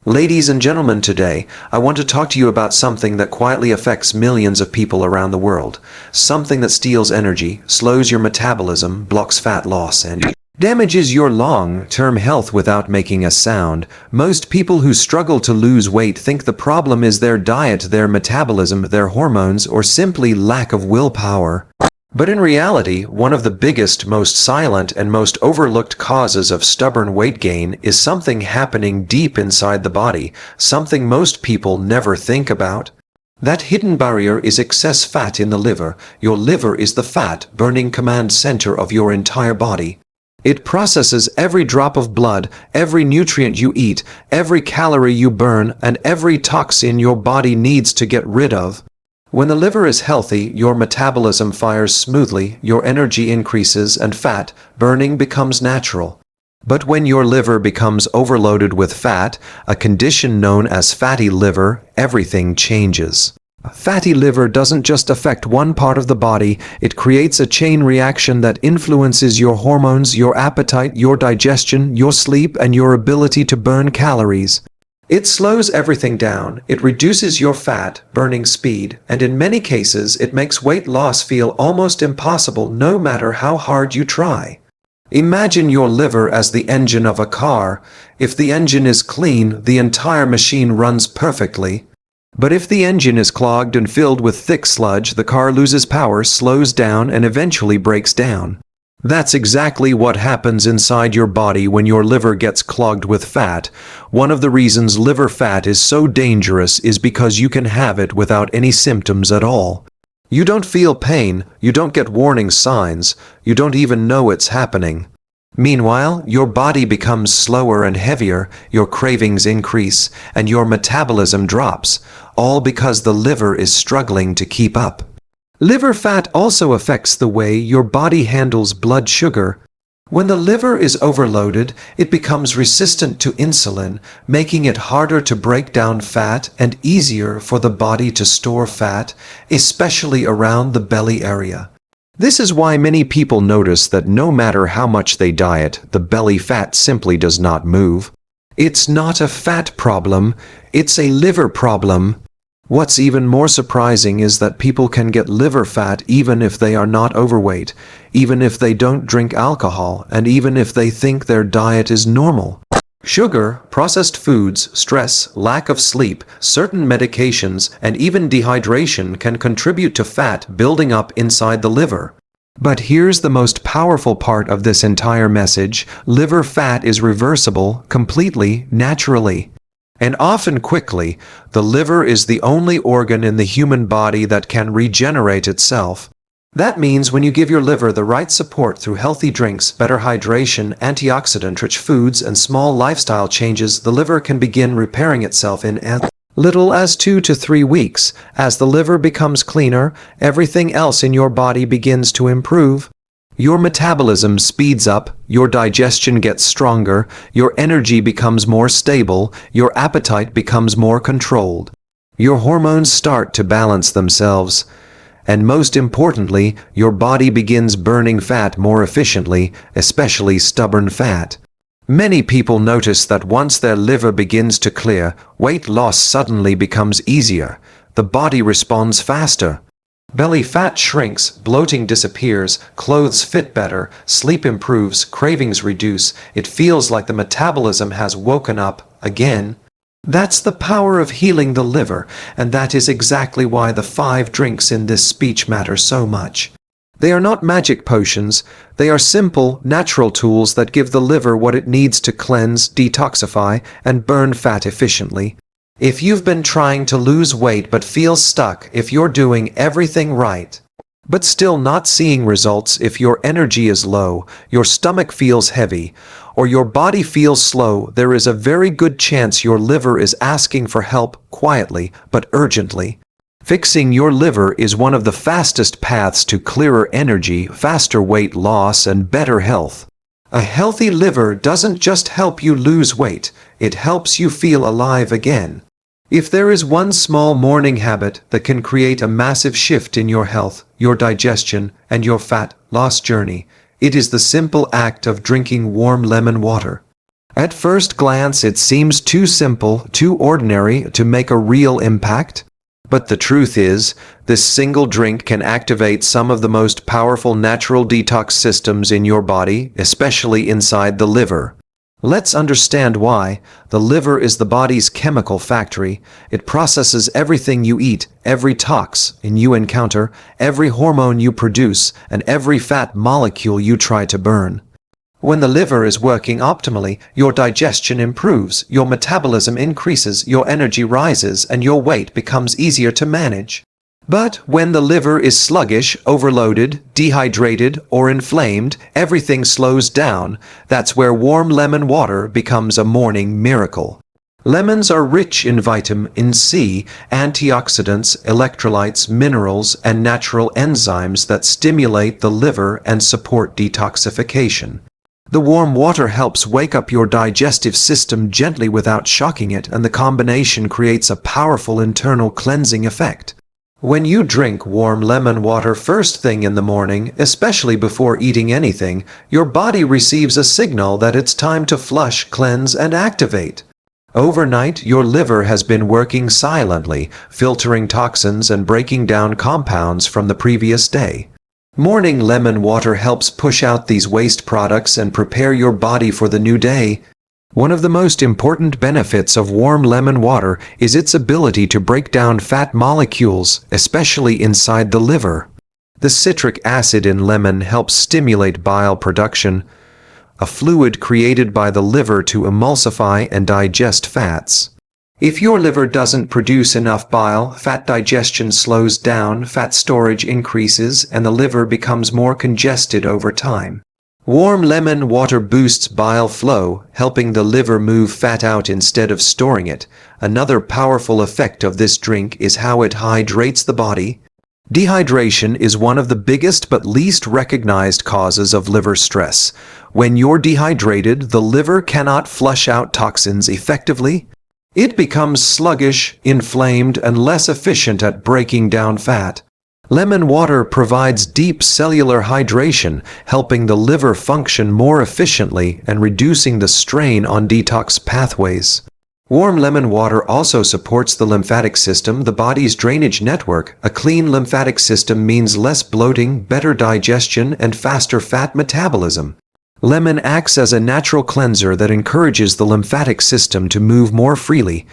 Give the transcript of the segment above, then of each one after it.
Ladies and gentlemen, today I want to talk to you about something that quietly affects millions of people around the world. Something that steals energy, slows your metabolism, blocks fat loss, and damages your long-term health without making a sound. Most people who struggle to lose weight think the problem is their diet, their metabolism, their hormones, or simply lack of willpower. But in reality, one of the biggest, most silent, and most overlooked causes of stubborn weight gain is something happening deep inside the body, something most people never think about. That hidden barrier is excess fat in the liver. Your liver is the fat-burning command center of your entire body. It processes every drop of blood, every nutrient you eat, every calorie you burn, and every toxin your body needs to get rid of. When the liver is healthy, your metabolism fires smoothly, your energy increases, and fat burning becomes natural. But when your liver becomes overloaded with fat, a condition known as fatty liver, everything changes. A fatty liver doesn't just affect one part of the body, it creates a chain reaction that influences your hormones, your appetite, your digestion, your sleep, and your ability to burn calories. It slows everything down, it reduces your fat-burning speed, and in many cases it makes weight loss feel almost impossible no matter how hard you try. Imagine your liver as the engine of a car. If the engine is clean, the entire machine runs perfectly. But if the engine is clogged and filled with thick sludge, the car loses power, slows down, and eventually breaks down. That's exactly what happens inside your body when your liver gets clogged with fat. One of the reasons liver fat is so dangerous is because you can have it without any symptoms at all. You don't feel pain, you don't get warning signs, you don't even know it's happening. Meanwhile, your body becomes slower and heavier, your cravings increase, and your metabolism drops, all because the liver is struggling to keep up. Liver fat also affects the way your body handles blood sugar. When the liver is overloaded, it becomes resistant to insulin, making it harder to break down fat and easier for the body to store fat, especially around the belly area. This is why many people notice that no matter how much they diet, the belly fat simply does not move. It's not a fat problem, it's a liver problem. What's even more surprising is that people can get liver fat even if they are not overweight, even if they don't drink alcohol, and even if they think their diet is normal. Sugar, processed foods, stress, lack of sleep, certain medications, and even dehydration can contribute to fat building up inside the liver. But here's the most powerful part of this entire message: liver fat is reversible, completely, naturally. And often quickly. The liver is the only organ in the human body that can regenerate itself. That means when you give your liver the right support through healthy drinks, better hydration, antioxidant-rich foods, and small lifestyle changes, the liver can begin repairing itself in as little as 2 to 3 weeks. As the liver becomes cleaner, everything else in your body begins to improve. Your metabolism speeds up, your digestion gets stronger, your energy becomes more stable, your appetite becomes more controlled. Your hormones start to balance themselves. And most importantly, your body begins burning fat more efficiently, especially stubborn fat. Many people notice that once their liver begins to clear, weight loss suddenly becomes easier. The body responds faster. Belly fat shrinks, bloating disappears, clothes fit better, sleep improves, cravings reduce. It feels like the metabolism has woken up again. That's the power of healing the liver, and that is exactly why the 5 drinks in this speech matter so much. They are not magic potions, they are simple, natural tools that give the liver what it needs to cleanse, detoxify, and burn fat efficiently. If you've been trying to lose weight but feel stuck, if you're doing everything right, but still not seeing results, if your energy is low, your stomach feels heavy, or your body feels slow, there is a very good chance your liver is asking for help quietly but urgently. Fixing your liver is one of the fastest paths to clearer energy, faster weight loss, and better health. A healthy liver doesn't just help you lose weight, it helps you feel alive again. If there is one small morning habit that can create a massive shift in your health, your digestion, and your fat loss journey, it is the simple act of drinking warm lemon water. At first glance, it seems too simple, too ordinary to make a real impact. But the truth is, this single drink can activate some of the most powerful natural detox systems in your body, especially inside the liver. Let's understand why. The liver is the body's chemical factory. It processes everything you eat, every toxin you encounter, every hormone you produce, and every fat molecule you try to burn. When the liver is working optimally, your digestion improves, your metabolism increases, your energy rises, and your weight becomes easier to manage. But when the liver is sluggish, overloaded, dehydrated, or inflamed, everything slows down. That's where warm lemon water becomes a morning miracle. Lemons are rich in vitamin C, antioxidants, electrolytes, minerals, and natural enzymes that stimulate the liver and support detoxification. The warm water helps wake up your digestive system gently without shocking it, and the combination creates a powerful internal cleansing effect. When you drink warm lemon water first thing in the morning, especially before eating anything, your body receives a signal that it's time to flush, cleanse, and activate. Overnight, your liver has been working silently, filtering toxins and breaking down compounds from the previous day. Morning lemon water helps push out these waste products and prepare your body for the new day. One of the most important benefits of warm lemon water is its ability to break down fat molecules, especially inside the liver. The citric acid in lemon helps stimulate bile production, a fluid created by the liver to emulsify and digest fats. If your liver doesn't produce enough bile, fat digestion slows down, fat storage increases, and the liver becomes more congested over time. Warm lemon water boosts bile flow, helping the liver move fat out instead of storing it. Another powerful effect of this drink is how it hydrates the body. Dehydration is one of the biggest but least recognized causes of liver stress. When you're dehydrated, the liver cannot flush out toxins effectively. It becomes sluggish, inflamed, and less efficient at breaking down fat. Lemon water provides deep cellular hydration, helping the liver function more efficiently and reducing the strain on detox pathways. Warm lemon water also supports the lymphatic system, the body's drainage network. A clean lymphatic system means less bloating, better digestion, and faster fat metabolism. Lemon acts as a natural cleanser that encourages the lymphatic system to move more freely,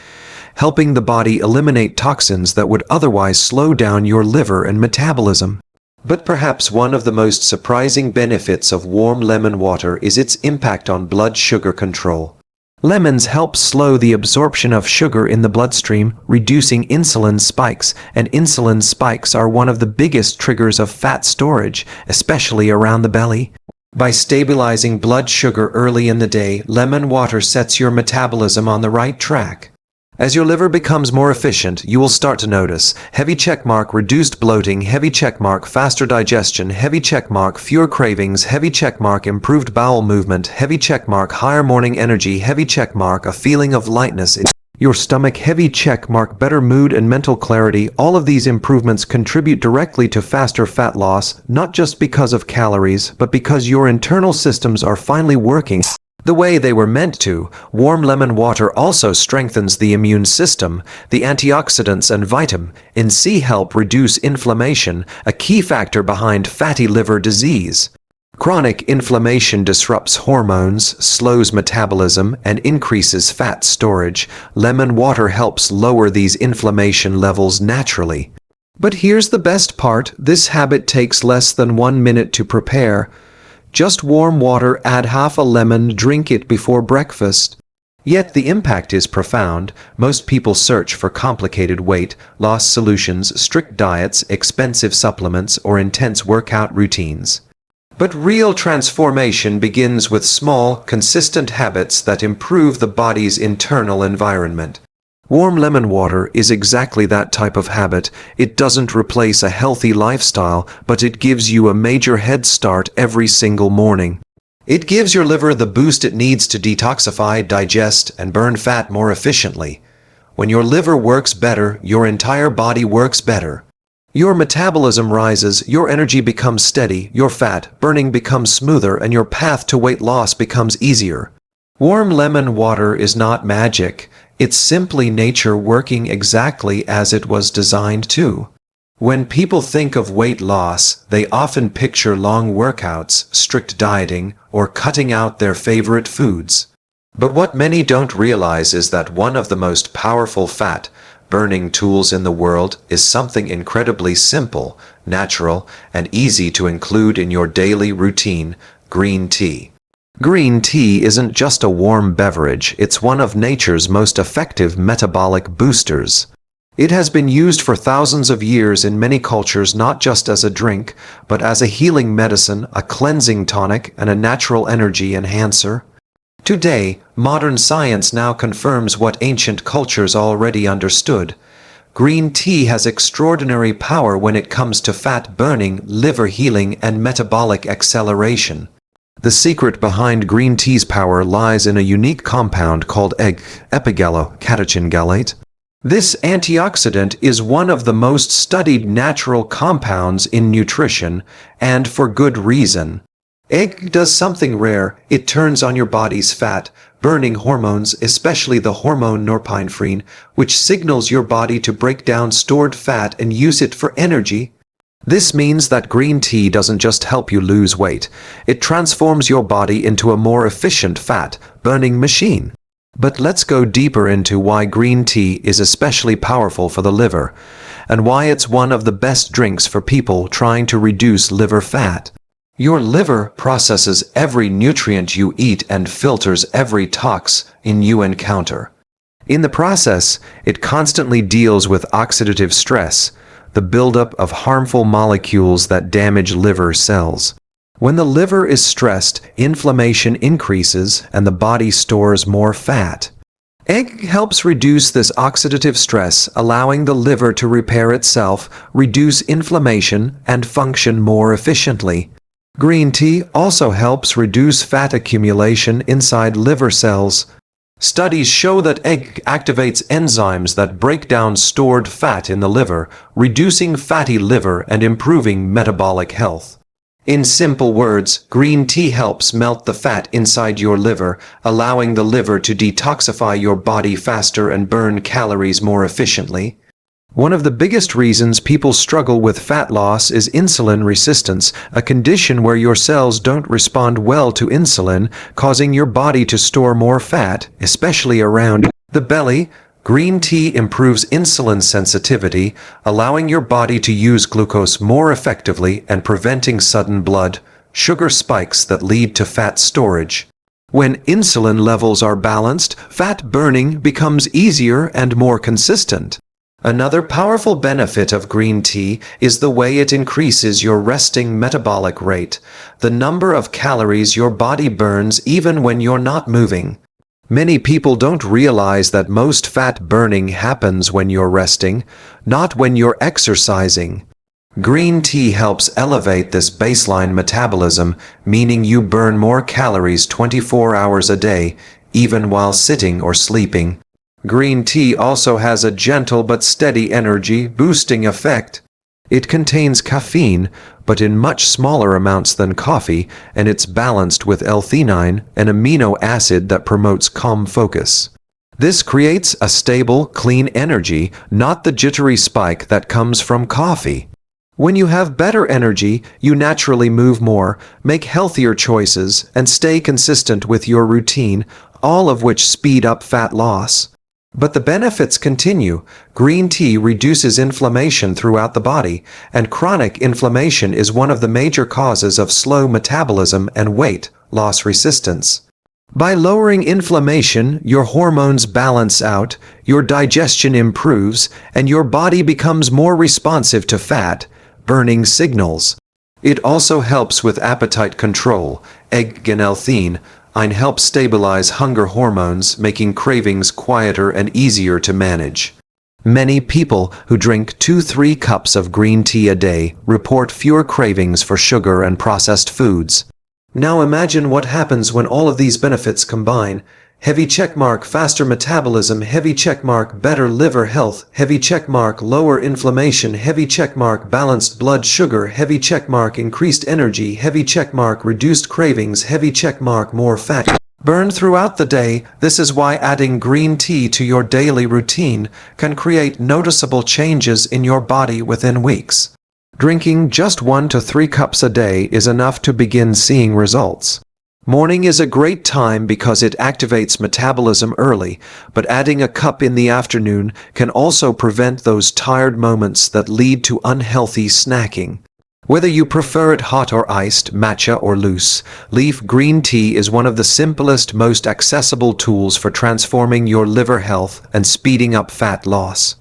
helping the body eliminate toxins that would otherwise slow down your liver and metabolism. But perhaps one of the most surprising benefits of warm lemon water is its impact on blood sugar control. Lemons help slow the absorption of sugar in the bloodstream, reducing insulin spikes, and insulin spikes are one of the biggest triggers of fat storage, especially around the belly. By stabilizing blood sugar early in the day, lemon water sets your metabolism on the right track. As your liver becomes more efficient, you will start to notice heavy checkmark reduced bloating, heavy checkmark faster digestion, heavy checkmark fewer cravings, heavy checkmark improved bowel movement, heavy checkmark higher morning energy, heavy checkmark a feeling of lightness in your stomach, heavy checkmark better mood and mental clarity. All of these improvements contribute directly to faster fat loss, not just because of calories, but because your internal systems are finally working the way they were meant to. Warm lemon water also strengthens the immune system. The antioxidants and vitamin C help reduce inflammation, a key factor behind fatty liver disease. Chronic inflammation disrupts hormones, slows metabolism, and increases fat storage. Lemon water helps lower these inflammation levels naturally. But here's the best part: this habit takes less than 1 minute to prepare. Just warm water, add half a lemon, drink it before breakfast. Yet the impact is profound. Most people search for complicated weight loss solutions, strict diets, expensive supplements, or intense workout routines. But real transformation begins with small, consistent habits that improve the body's internal environment. Warm lemon water is exactly that type of habit. It doesn't replace a healthy lifestyle, but it gives you a major head start every single morning. It gives your liver the boost it needs to detoxify, digest, and burn fat more efficiently. When your liver works better, your entire body works better. Your metabolism rises, your energy becomes steady, your fat burning becomes smoother, and your path to weight loss becomes easier. Warm lemon water is not magic, it's simply nature working exactly as it was designed to. When people think of weight loss, they often picture long workouts, strict dieting, or cutting out their favorite foods. But what many don't realize is that one of the most powerful fat-burning tools in the world is something incredibly simple, natural, and easy to include in your daily routine: green tea. Green tea isn't just a warm beverage, it's one of nature's most effective metabolic boosters. It has been used for thousands of years in many cultures not just as a drink, but as a healing medicine, a cleansing tonic, and a natural energy enhancer. Today, modern science now confirms what ancient cultures already understood. Green tea has extraordinary power when it comes to fat burning, liver healing, and metabolic acceleration. The secret behind green tea's power lies in a unique compound called epigallocatechin gallate. This antioxidant is one of the most studied natural compounds in nutrition, and for good reason. Egg does something rare. It turns on your body's fat-burning hormones, especially the hormone norepinephrine, which signals your body to break down stored fat and use it for energy. This means that green tea doesn't just help you lose weight, it transforms your body into a more efficient fat-burning machine. But let's go deeper into why green tea is especially powerful for the liver, and why it's one of the best drinks for people trying to reduce liver fat. Your liver processes every nutrient you eat and filters every toxin you encounter. In the process, it constantly deals with oxidative stress, the buildup of harmful molecules that damage liver cells. When the liver is stressed, inflammation increases and the body stores more fat. Egg helps reduce this oxidative stress, allowing the liver to repair itself, reduce inflammation, and function more efficiently. Green tea also helps reduce fat accumulation inside liver cells. Studies show that egg activates enzymes that break down stored fat in the liver, reducing fatty liver and improving metabolic health. In simple words, green tea helps melt the fat inside your liver, allowing the liver to detoxify your body faster and burn calories more efficiently. One of the biggest reasons people struggle with fat loss is insulin resistance, a condition where your cells don't respond well to insulin, causing your body to store more fat, especially around the belly. Green tea improves insulin sensitivity, allowing your body to use glucose more effectively and preventing sudden blood sugar spikes that lead to fat storage. When insulin levels are balanced, fat burning becomes easier and more consistent. Another powerful benefit of green tea is the way it increases your resting metabolic rate, the number of calories your body burns even when you're not moving. Many people don't realize that most fat burning happens when you're resting, not when you're exercising. Green tea helps elevate this baseline metabolism, meaning you burn more calories 24 hours a day, even while sitting or sleeping. Green tea also has a gentle but steady energy-boosting effect. It contains caffeine, but in much smaller amounts than coffee, and it's balanced with L-theanine, an amino acid that promotes calm focus. This creates a stable, clean energy, not the jittery spike that comes from coffee. When you have better energy, you naturally move more, make healthier choices, and stay consistent with your routine, all of which speed up fat loss. But the benefits continue. Green tea reduces inflammation throughout the body, and chronic inflammation is one of the major causes of slow metabolism and weight loss resistance. By lowering inflammation, your hormones balance out, your digestion improves, and your body becomes more responsive to fat-burning signals. It also helps with appetite control. Egg and L-theanine help stabilize hunger hormones, making cravings quieter and easier to manage. Many people who drink 2-3 cups of green tea a day report fewer cravings for sugar and processed foods. Now imagine what happens when all of these benefits combine. Heavy checkmark faster metabolism, heavy checkmark better liver health, heavy checkmark lower inflammation, heavy checkmark balanced blood sugar, heavy checkmark increased energy, heavy checkmark reduced cravings, heavy checkmark more fat. Burn throughout the day. This is why adding green tea to your daily routine can create noticeable changes in your body within weeks. Drinking just 1 to 3 cups a day is enough to begin seeing results. Morning is a great time because it activates metabolism early, but adding a cup in the afternoon can also prevent those tired moments that lead to unhealthy snacking. Whether you prefer it hot or iced, matcha or loose, leaf green tea is one of the simplest, most accessible tools for transforming your liver health and speeding up fat loss.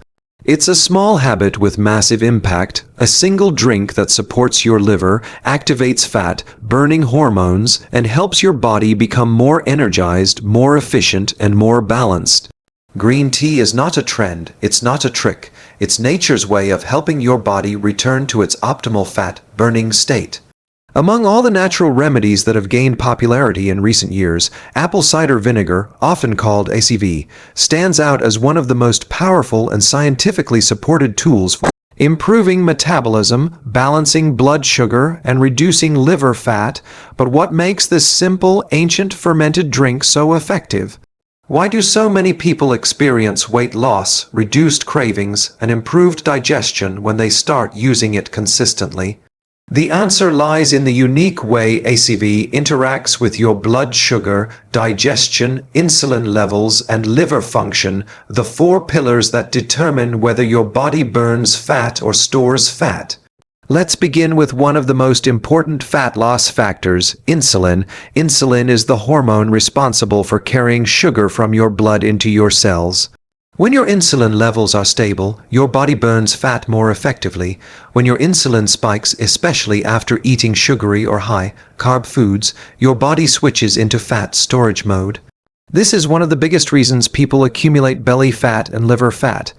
It's a small habit with massive impact, a single drink that supports your liver, activates fat-burning hormones, and helps your body become more energized, more efficient, and more balanced. Green tea is not a trend, it's not a trick, it's nature's way of helping your body return to its optimal fat-burning state. Among all the natural remedies that have gained popularity in recent years, apple cider vinegar, often called ACV, stands out as one of the most powerful and scientifically supported tools for improving metabolism, balancing blood sugar, and reducing liver fat. But what makes this simple, ancient fermented drink so effective? Why do so many people experience weight loss, reduced cravings, and improved digestion when they start using it consistently? The answer lies in the unique way ACV interacts with your blood sugar, digestion, insulin levels, and liver function, the 4 pillars that determine whether your body burns fat or stores fat. Let's begin with one of the most important fat loss factors, insulin. Insulin is the hormone responsible for carrying sugar from your blood into your cells. When your insulin levels are stable, your body burns fat more effectively. When your insulin spikes, especially after eating sugary or high-carb foods, your body switches into fat storage mode. This is one of the biggest reasons people accumulate belly fat and liver fat.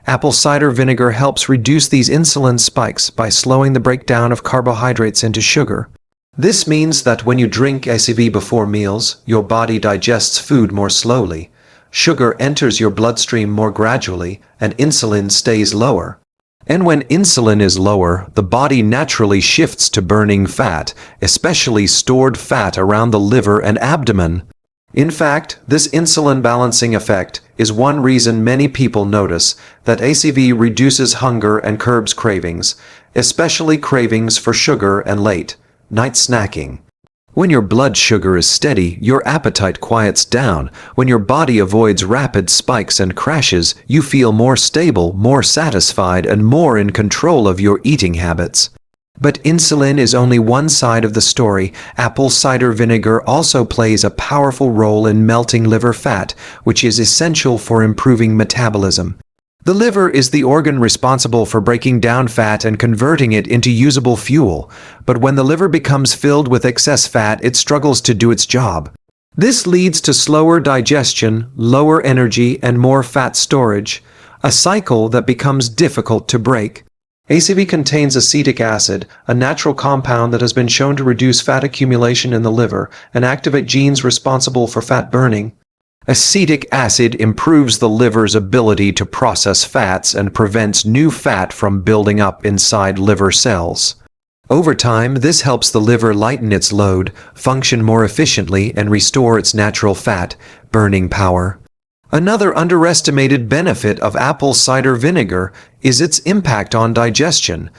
Apple cider vinegar helps reduce these insulin spikes by slowing the breakdown of carbohydrates into sugar. This means that when you drink ACV before meals, your body digests food more slowly. Sugar enters your bloodstream more gradually, and insulin stays lower. And when insulin is lower, the body naturally shifts to burning fat, especially stored fat around the liver and abdomen. In fact, this insulin balancing effect is one reason many people notice that ACV reduces hunger and curbs cravings, especially cravings for sugar and late-night snacking. When your blood sugar is steady, your appetite quiets down. When your body avoids rapid spikes and crashes, you feel more stable, more satisfied, and more in control of your eating habits. But insulin is only one side of the story. Apple cider vinegar also plays a powerful role in melting liver fat, which is essential for improving metabolism. The liver is the organ responsible for breaking down fat and converting it into usable fuel, but when the liver becomes filled with excess fat, it struggles to do its job. This leads to slower digestion, lower energy, and more fat storage, a cycle that becomes difficult to break. ACV contains acetic acid, a natural compound that has been shown to reduce fat accumulation in the liver and activate genes responsible for fat burning. Acetic acid improves the liver's ability to process fats and prevents new fat from building up inside liver cells. Over time, this helps the liver lighten its load, function more efficiently, and restore its natural fat-burning power. Another underestimated benefit of apple cider vinegar is its impact on digestion.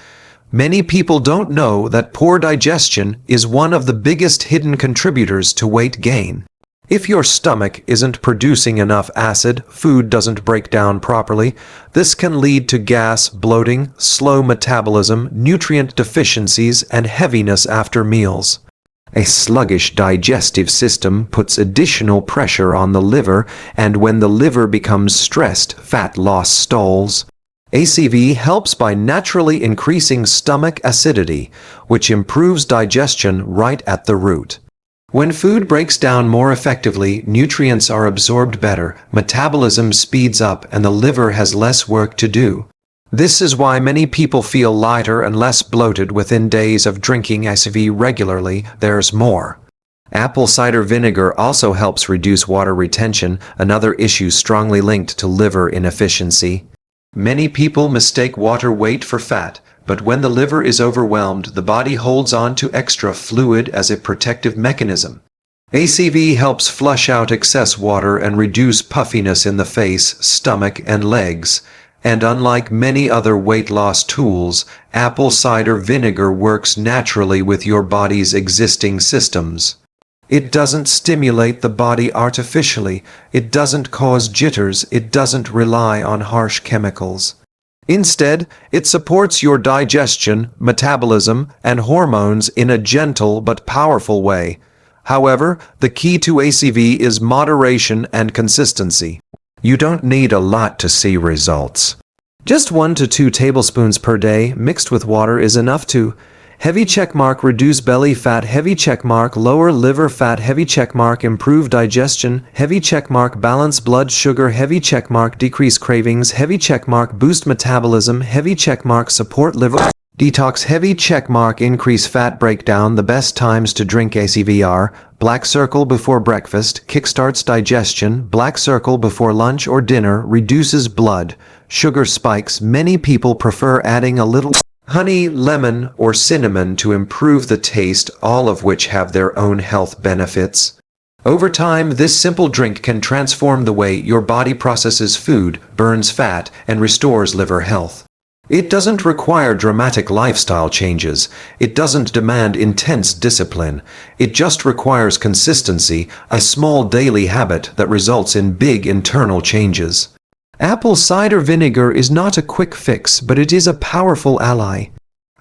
Many people don't know that poor digestion is one of the biggest hidden contributors to weight gain. If your stomach isn't producing enough acid, food doesn't break down properly, this can lead to gas, bloating, slow metabolism, nutrient deficiencies, and heaviness after meals. A sluggish digestive system puts additional pressure on the liver, and when the liver becomes stressed, fat loss stalls. ACV helps by naturally increasing stomach acidity, which improves digestion right at the root. When food breaks down more effectively, nutrients are absorbed better, metabolism speeds up, and the liver has less work to do. This is why many people feel lighter and less bloated within days of drinking ACV regularly. There's more. Apple cider vinegar also helps reduce water retention, another issue strongly linked to liver inefficiency. Many people mistake water weight for fat, but when the liver is overwhelmed, the body holds on to extra fluid as a protective mechanism. ACV helps flush out excess water and reduce puffiness in the face, stomach, and legs. And unlike many other weight loss tools, apple cider vinegar works naturally with your body's existing systems. It doesn't stimulate the body artificially, it doesn't cause jitters, it doesn't rely on harsh chemicals. Instead, it supports your digestion, metabolism, and hormones in a gentle but powerful way. However, the key to ACV is moderation and consistency. You don't need a lot to see results. Just 1 to 2 tablespoons per day mixed with water is enough to heavy checkmark reduce belly fat, heavy checkmark lower liver fat, heavy checkmark improve digestion, heavy checkmark balance blood sugar, heavy checkmark decrease cravings, heavy checkmark boost metabolism, heavy checkmark support liver detox, heavy checkmark increase fat breakdown. The best times to drink ACV are black circle before breakfast, kickstarts digestion, black circle before lunch or dinner, reduces blood sugar spikes. Many people prefer adding a little honey, lemon, or cinnamon to improve the taste, all of which have their own health benefits. Over time, this simple drink can transform the way your body processes food, burns fat, and restores liver health. It doesn't require dramatic lifestyle changes. It doesn't demand intense discipline. It just requires consistency, a small daily habit that results in big internal changes. Apple cider vinegar is not a quick fix, but it is a powerful ally.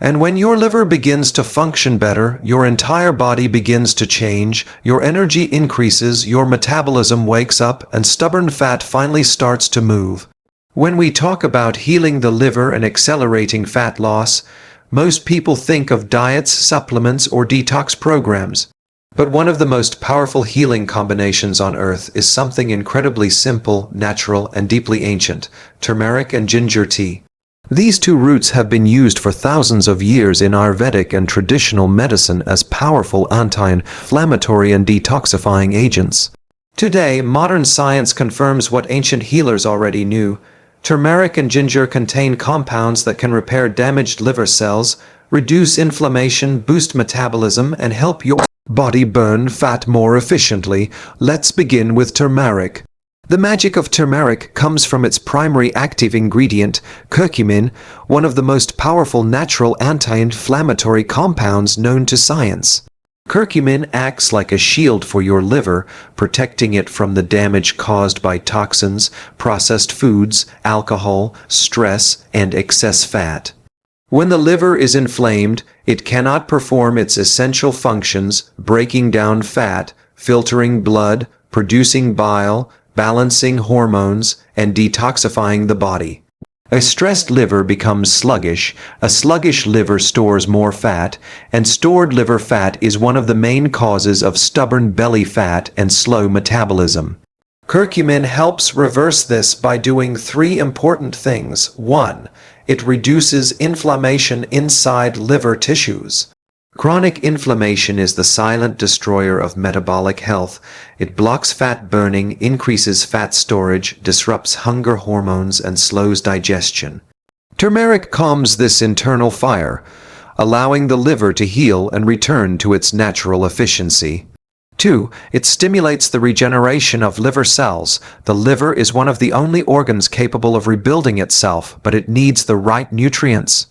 And when your liver begins to function better, your entire body begins to change, your energy increases, your metabolism wakes up, and stubborn fat finally starts to move. When we talk about healing the liver and accelerating fat loss, most people think of diets, supplements, or detox programs. But one of the most powerful healing combinations on earth is something incredibly simple, natural, and deeply ancient: turmeric and ginger tea. These two roots have been used for thousands of years in Ayurvedic and traditional medicine as powerful anti-inflammatory and detoxifying agents. Today, modern science confirms what ancient healers already knew. Turmeric and ginger contain compounds that can repair damaged liver cells, reduce inflammation, boost metabolism, and help your body burn fat more efficiently. Let's begin with turmeric. The magic of turmeric comes from its primary active ingredient, curcumin, one of the most powerful natural anti-inflammatory compounds known to science. Curcumin acts like a shield for your liver, protecting it from the damage caused by toxins, processed foods, alcohol, stress, and excess fat. When the liver is inflamed, it cannot perform its essential functions, breaking down fat, filtering blood, producing bile, balancing hormones, and detoxifying the body. A stressed liver becomes sluggish, a sluggish liver stores more fat, and stored liver fat is one of the main causes of stubborn belly fat and slow metabolism. Curcumin helps reverse this by doing 3 important things. 1. It reduces inflammation inside liver tissues. Chronic inflammation is the silent destroyer of metabolic health. It blocks fat burning, increases fat storage, disrupts hunger hormones, and slows digestion. Turmeric calms this internal fire, allowing the liver to heal and return to its natural efficiency. 2. It stimulates the regeneration of liver cells. The liver is one of the only organs capable of rebuilding itself, but it needs the right nutrients.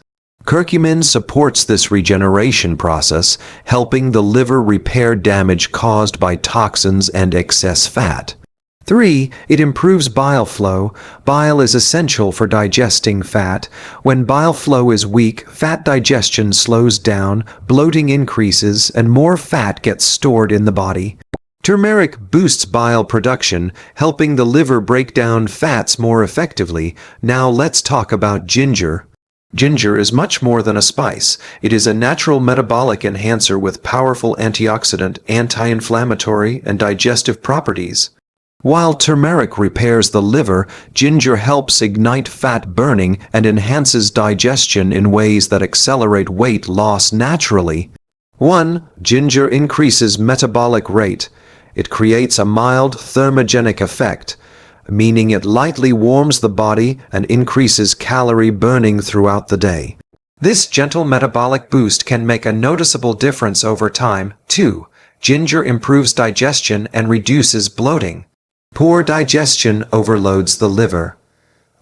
Curcumin supports this regeneration process, helping the liver repair damage caused by toxins and excess fat. 3. It improves bile flow. Bile is essential for digesting fat. When bile flow is weak, fat digestion slows down, bloating increases, and more fat gets stored in the body. Turmeric boosts bile production, helping the liver break down fats more effectively. Now let's talk about ginger. Ginger is much more than a spice. It is a natural metabolic enhancer with powerful antioxidant, anti-inflammatory, and digestive properties. While turmeric repairs the liver, ginger helps ignite fat burning and enhances digestion in ways that accelerate weight loss naturally. 1. Ginger increases metabolic rate. It creates a mild thermogenic effect, meaning it lightly warms the body and increases calorie burning throughout the day. This gentle metabolic boost can make a noticeable difference over time. 2. Ginger improves digestion and reduces bloating. Poor digestion overloads the liver.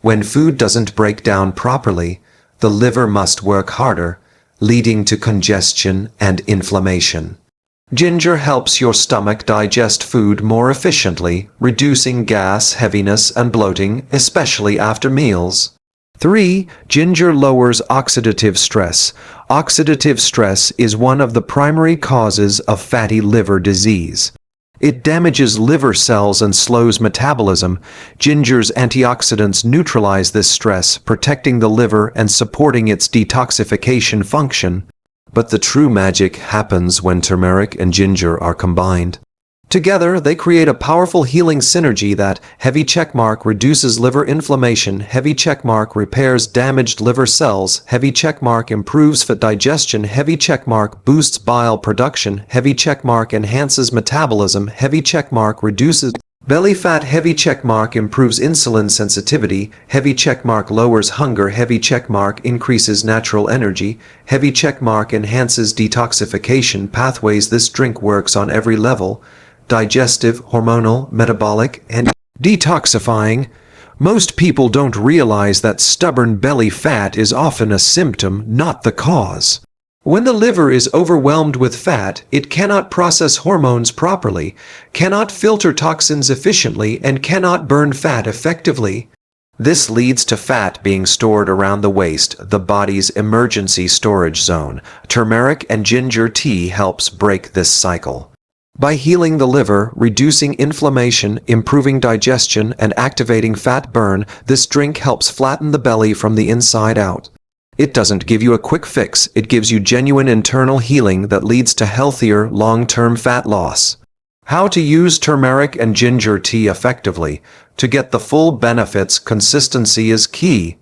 When food doesn't break down properly, the liver must work harder, leading to congestion and inflammation. Ginger helps your stomach digest food more efficiently, reducing gas, heaviness, and bloating, especially after meals. 3. Ginger lowers oxidative stress. Oxidative stress is one of the primary causes of fatty liver disease. It damages liver cells and slows metabolism. Ginger's antioxidants neutralize this stress, protecting the liver and supporting its detoxification function. But the true magic happens when turmeric and ginger are combined. Together, they create a powerful healing synergy that heavy checkmark reduces liver inflammation, heavy checkmark repairs damaged liver cells, heavy checkmark improves fat digestion, heavy checkmark boosts bile production, heavy checkmark enhances metabolism, heavy checkmark reduces belly fat, heavy checkmark improves insulin sensitivity, heavy checkmark lowers hunger, heavy checkmark increases natural energy, heavy checkmark enhances detoxification pathways. This drink works on every level: digestive, hormonal, metabolic, and detoxifying. Most people don't realize that stubborn belly fat is often a symptom, not the cause. When the liver is overwhelmed with fat, it cannot process hormones properly, cannot filter toxins efficiently, and cannot burn fat effectively. This leads to fat being stored around the waist, the body's emergency storage zone. Turmeric and ginger tea helps break this cycle. By healing the liver, reducing inflammation, improving digestion, and activating fat burn, this drink helps flatten the belly from the inside out. It doesn't give you a quick fix, it gives you genuine internal healing that leads to healthier, long-term fat loss. How to use turmeric and ginger tea effectively. To get the full benefits, consistency is key.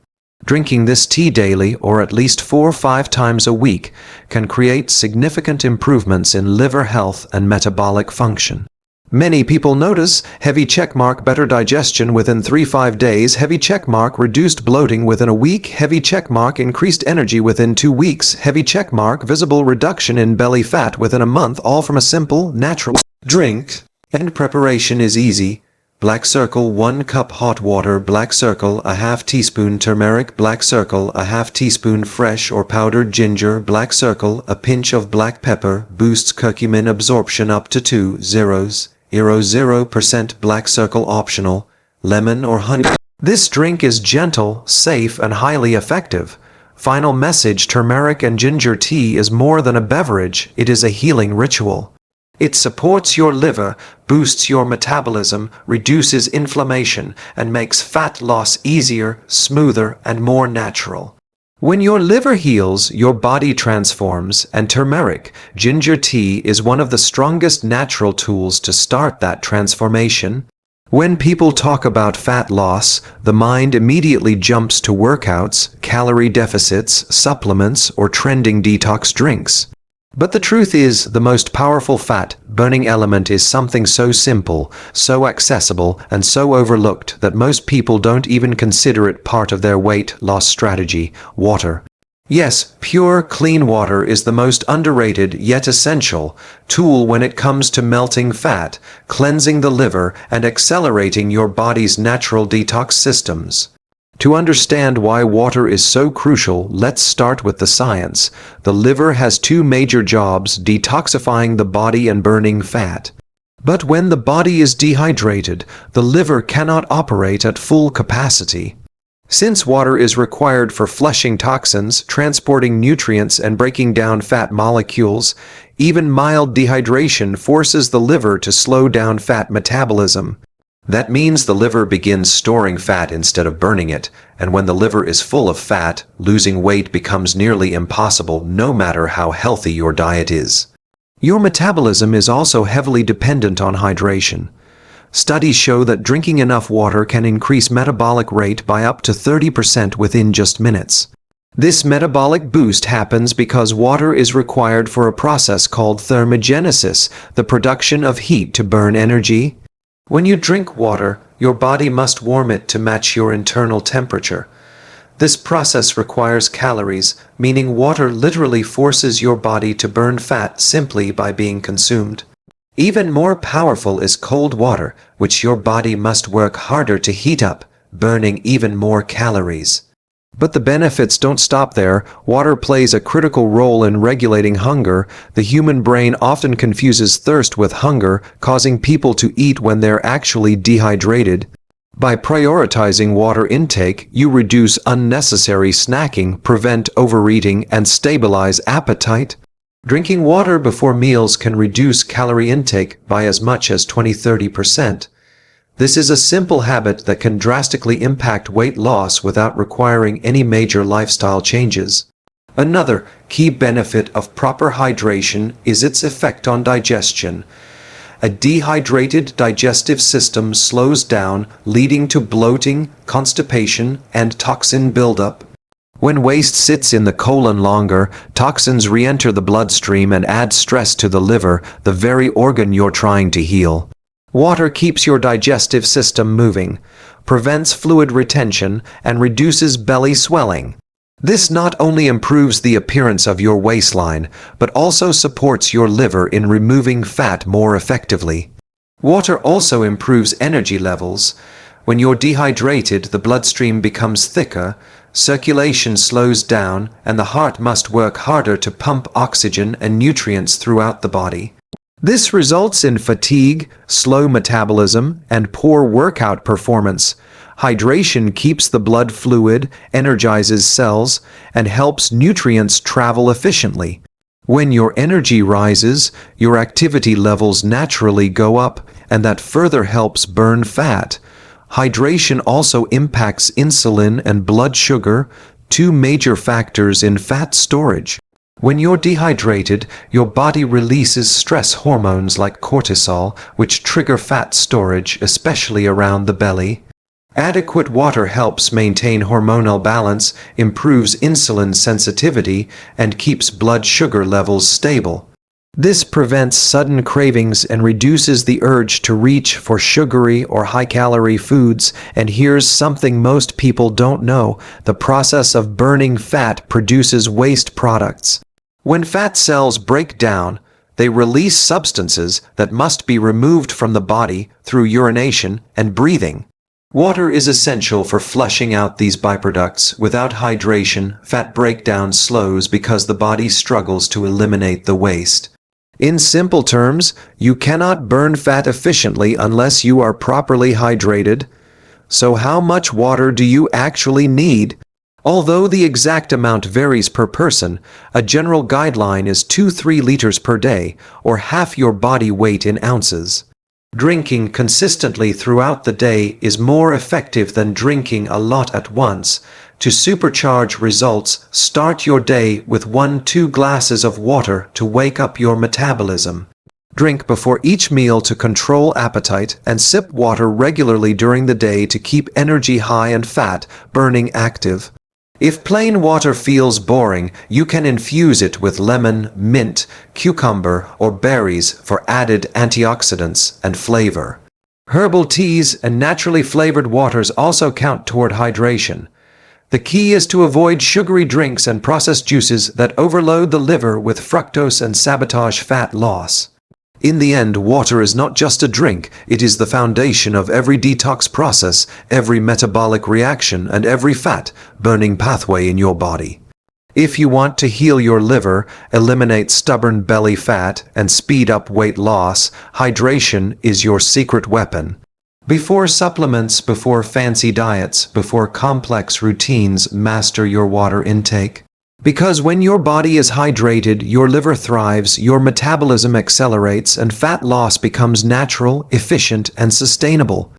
Drinking this tea daily, or at least 4 or 5 times a week, can create significant improvements in liver health and metabolic function. Many people notice heavy checkmark better digestion within 3-5 days, heavy checkmark reduced bloating within a week, heavy checkmark increased energy within 2 weeks, heavy checkmark visible reduction in belly fat within a month, all from a simple, natural drink. And preparation is easy. Black circle 1 cup hot water, black circle a half teaspoon turmeric, black circle a half teaspoon fresh or powdered ginger, black circle a pinch of black pepper, boosts curcumin absorption up to 2.0% black circle optional, lemon or honey. This drink is gentle, safe, and highly effective. Final message: turmeric and ginger tea is more than a beverage, it is a healing ritual. It supports your liver, boosts your metabolism, reduces inflammation, and makes fat loss easier, smoother, and more natural. When your liver heals, your body transforms, and turmeric, ginger tea is one of the strongest natural tools to start that transformation. When people talk about fat loss, the mind immediately jumps to workouts, calorie deficits, supplements, or trending detox drinks. But the truth is, the most powerful fat-burning element is something so simple, so accessible, and so overlooked that most people don't even consider it part of their weight loss strategy: water. Yes, pure, clean water is the most underrated yet essential tool when it comes to melting fat, cleansing the liver, and accelerating your body's natural detox systems. To understand why water is so crucial, let's start with the science. The liver has 2 major jobs: detoxifying the body and burning fat. But when the body is dehydrated, the liver cannot operate at full capacity. Since water is required for flushing toxins, transporting nutrients, and breaking down fat molecules, even mild dehydration forces the liver to slow down fat metabolism. That means the liver begins storing fat instead of burning it, and when the liver is full of fat, losing weight becomes nearly impossible no matter how healthy your diet is. Your metabolism is also heavily dependent on hydration. Studies show that drinking enough water can increase metabolic rate by up to 30% within just minutes. This metabolic boost happens because water is required for a process called thermogenesis, the production of heat to burn energy. When you drink water, your body must warm it to match your internal temperature. This process requires calories, meaning water literally forces your body to burn fat simply by being consumed. Even more powerful is cold water, which your body must work harder to heat up, burning even more calories. But the benefits don't stop there. Water plays a critical role in regulating hunger. The human brain often confuses thirst with hunger, causing people to eat when they're actually dehydrated. By prioritizing water intake, you reduce unnecessary snacking, prevent overeating, and stabilize appetite. Drinking water before meals can reduce calorie intake by as much as 20–30%. This is a simple habit that can drastically impact weight loss without requiring any major lifestyle changes. Another key benefit of proper hydration is its effect on digestion. A dehydrated digestive system slows down, leading to bloating, constipation, and toxin buildup. When waste sits in the colon longer, toxins re-enter the bloodstream and add stress to the liver, the very organ you're trying to heal. Water keeps your digestive system moving, prevents fluid retention, and reduces belly swelling. This not only improves the appearance of your waistline, but also supports your liver in removing fat more effectively. Water also improves energy levels. When you're dehydrated, the bloodstream becomes thicker, circulation slows down, and the heart must work harder to pump oxygen and nutrients throughout the body. This results in fatigue, slow metabolism, and poor workout performance. Hydration keeps the blood fluid, energizes cells, and helps nutrients travel efficiently. When your energy rises, your activity levels naturally go up, and that further helps burn fat. Hydration also impacts insulin and blood sugar, two major factors in fat storage. When you're dehydrated, your body releases stress hormones like cortisol, which trigger fat storage, especially around the belly. Adequate water helps maintain hormonal balance, improves insulin sensitivity, and keeps blood sugar levels stable. This prevents sudden cravings and reduces the urge to reach for sugary or high-calorie foods. And here's something most people don't know: the process of burning fat produces waste products. When fat cells break down, they release substances that must be removed from the body through urination and breathing. Water is essential for flushing out these byproducts. Without hydration, fat breakdown slows because the body struggles to eliminate the waste. In simple terms, you cannot burn fat efficiently unless you are properly hydrated. So how much water do you actually need? Although the exact amount varies per person, a general guideline is 2–3 liters per day, or half your body weight in ounces. Drinking consistently throughout the day is more effective than drinking a lot at once. To supercharge results, start your day with 1–2 glasses of water to wake up your metabolism. Drink before each meal to control appetite, and sip water regularly during the day to keep energy high and fat burning active. If plain water feels boring, you can infuse it with lemon, mint, cucumber, or berries for added antioxidants and flavor. Herbal teas and naturally flavored waters also count toward hydration. The key is to avoid sugary drinks and processed juices that overload the liver with fructose and sabotage fat loss. In the end, water is not just a drink, it is the foundation of every detox process, every metabolic reaction, and every fat-burning pathway in your body. If you want to heal your liver, eliminate stubborn belly fat, and speed up weight loss, hydration is your secret weapon. Before supplements, before fancy diets, before complex routines, master your water intake. Because when your body is hydrated, your liver thrives, your metabolism accelerates, and fat loss becomes natural, efficient, and sustainable.